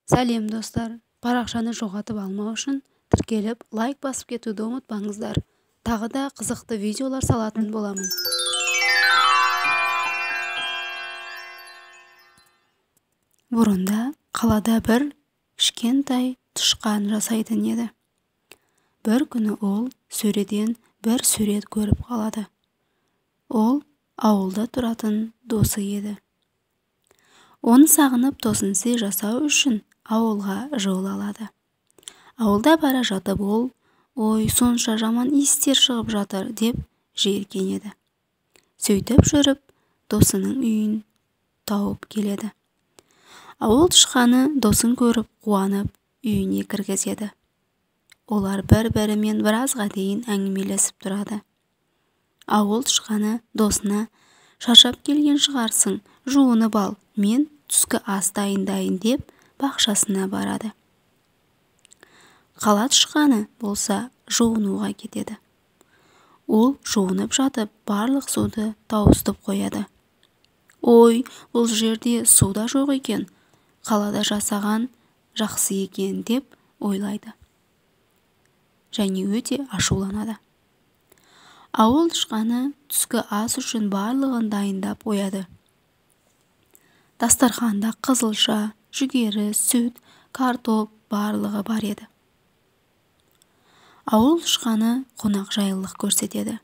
Сәлем достар, парақшаны жоғалтып алмау үшін тіркеліп, лайк басып кетуді ұмытпаңыздар. Тағы да қызықты видеолар салатын боламын. Бұрында қалада бір кішкентай тышқан жасайтын еді. Бір күні ол сөреден бір сурет көріп қалады. Ол ауылда тұратын досы еді. Оны сағынып тосынсый жасау үшін ауылға жол алады. Ауылда бара жатып ол, ой, сонша жаман иістер шығып жатыр деп жиіркенеді. Сөйтіп жүріп, досының үйін тауып келеді. Ауыл тышқаны досын көріп, қуанып, үйіне кіргізеді. Олар бір-бірімен біразға дейін әңгімелесіп тұрады. Ауыл тышқаны досына, шаршап келген шығарсың, жуынып ал, мен түскі ас дайындайын деп бақшасына барады. Қала тышқаны болса жуынуға кетеді. Ол жуынып жатып барлық суды тауыстып қояды. Ой, бұл жерде су да жоқ екен, қалада жасаған жақсы екен деп ойлайды. Және өте ашуланады. Ауыл тышқаны түскі ас үшін барлығын дайындап қояды. Дастарханда қызылша, жүгері, сүт, картоп барлығы бар еді. Ауыл тышқаны қонақжайлылық көрсетеді.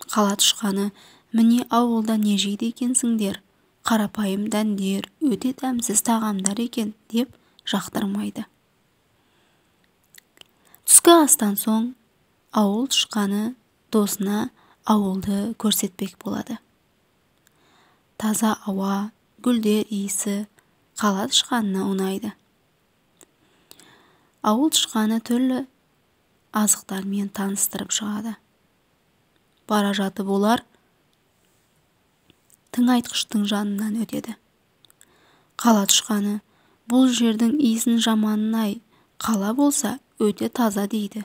Қала тышқаны, міне ауылда не жейді екенсіңдер, қарапайым дәндер, өте дәмсіз тағамдар екен деп жақтырмайды. Түскі астан соң ауыл тышқаны досына ауылды көрсетпек болады. Таза ауа, гүлдер иісі қала тышқанына ұнайды. Ауыл тышқаны түрлі азықтармен таныстырып шығады. Бара жатып олар тыңайтқыштың жанынан өтеді. Қала тышқаны, бұл жердің иісін жаманын-ай, қала болса өте таза дейді.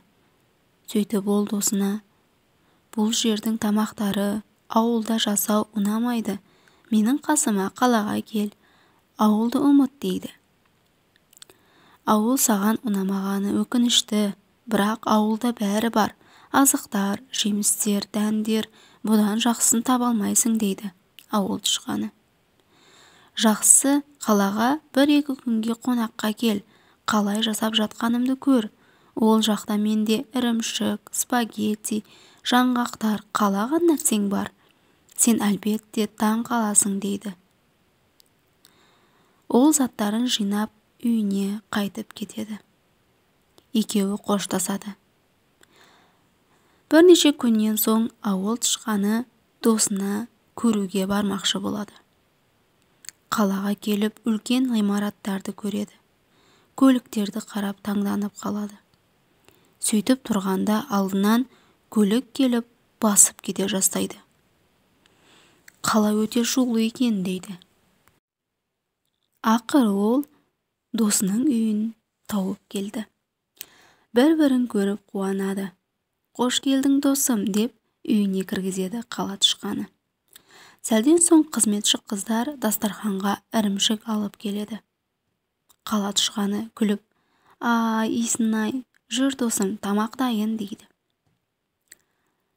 Сөйтіп ол досына, бұл жердің тамақтары ауылда жасау ұнамайды, менің қасыма қалаға кел, ауылды ұмыт дейді. Ауыл саған ұнамағаны өкінішті, бірақ ауылда бәрі бар, азықтар, жемістер, дәндер, бұдан жақсысын таба алмайсың дейді ауыл тышқаны. Жақсы, қалаға бір-екі күнге қонаққа кел, қалай жасап жатқанымды көр. Ол жақта менде ірімшік, спагетти, жаңғақтар, қалаған нәрсең бар. Сен әлбетте таң қаласың дейді. Ол заттарын жинап үйіне қайтып кетеді. Екеуі қоштасады. Бірнеше күннен соң ауыл тышқаны досына көруге бармақшы болады. Қалаға келіп үлкен ғимараттарды көреді. Көліктерді қарап таңданып қалады. Сөйтіп тұрғанда алдынан көлік келіп басып кете жастайды. Қала өте шулы екен дейді. Ақыры ол досының үйін тауып келді. Бір-бірін көріп қуанады. Қош келдің досым деп үйіне кіргізеді қала тышқаны. Сәлден соң қызметші қыздар дастарханға ірімшік алып келеді. Қала тышқаны күліп, иісін-ай, жүр досым, тамақ дайын дейді.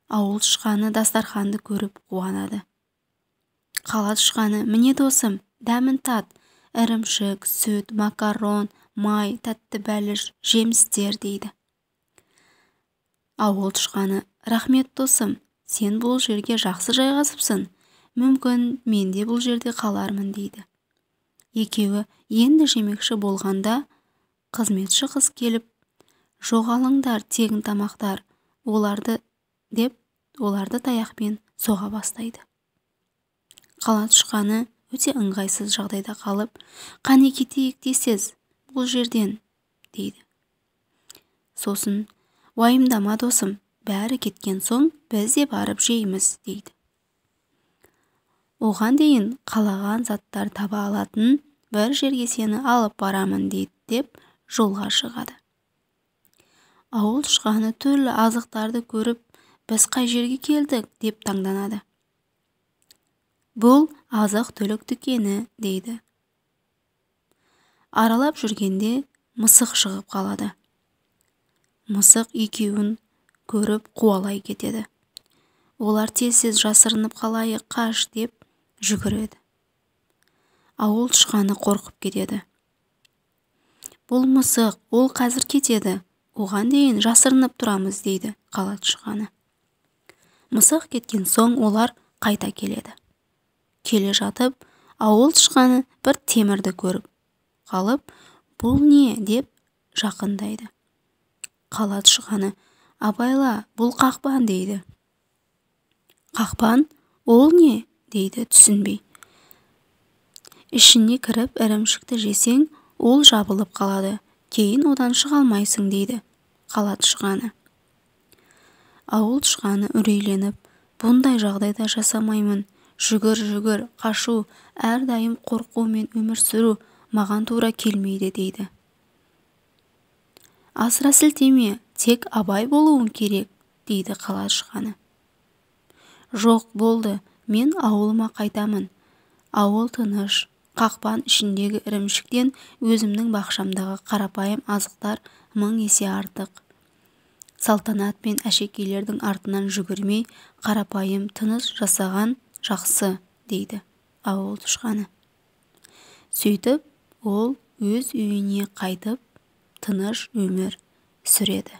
Ауыл тышқаны дастарханды көріп қуанады. Қала тышқаны, міне досым, дәмін тат, ірімшік, сүт, макарон, май, тәтті бәліш, жемістер дейді. Ауыл тышқаны, рахмет досым, сен бұл жерге жақсы жайғасыпсың, мүмкін мен де бұл жерде қалармын дейді. Екеуі енді жемекші болғанда қызметші қыз келіп, жоғалыңдар тегін тамақтар, оларды таяқпен соға бастайды. Қала тышқаны өте ыңғайсыз жағдайда қалып, қане кетейік тез бұл жерден дейді. Сосын, уайымдама досым, бәрі кеткен соң біз де барып жейміз дейді. Оған дейін қалаған заттар таба алатын бір жерге сені алып барамын дейді деп жолға шығады. Ауыл тышқаны түрлі азықтарды көріп, біз қай жерге келдік деп таңданады. Бұл азық-түлік дүкені дейді. Аралап жүргенде мысық шығып қалады. Мысық екеуін көріп қуалай кетеді. Олар тез жасырынып қалайық, қаш деп жүгіреді. Ауыл тышқаны қорқып кетеді. Бұл мысық, ол қазір кетеді. Оған дейін жасырынып тұрамыз, дейді қала тышқаны. Мысық кеткен соң олар қайта келеді. Келе жатып, ауыл тышқаны бір темірді көріп қалып, бұл не деп жақындайды. Қала тышқаны: абайла, бұл қақпан, дейді. Қақпан? Ол не? дейді түсінбей. Ішіне кіріп ірімшікті жесең, ол жабылып қалады, кейін одан шыға алмайсың, дейді қала тышқаны. Ауыл тышқаны үрейленіп: бұндай жағдайда жасамаймын, жүгір, қашу, әрдайым қорқумен өмір сүру маған тура келмейді, дейді. Асыра сілтеме, тек абай болуың керек, дейді қала тышқаны. Жоқ, болды, мен ауылыма қайтамын. Ауыл тыныш, қақпан ішіндегі ірімшіктен өзімнің бақшамдағы қарапайым азықтар 1000 есе артық. Салтанат пен әшекейлердің артынан жүгірмей, қарапайым тыныс жасаған жақсы, дейді ауыл тышқаны. Сөйтіп, ол өз үйіне қайтып, тыныш өмір сүреді.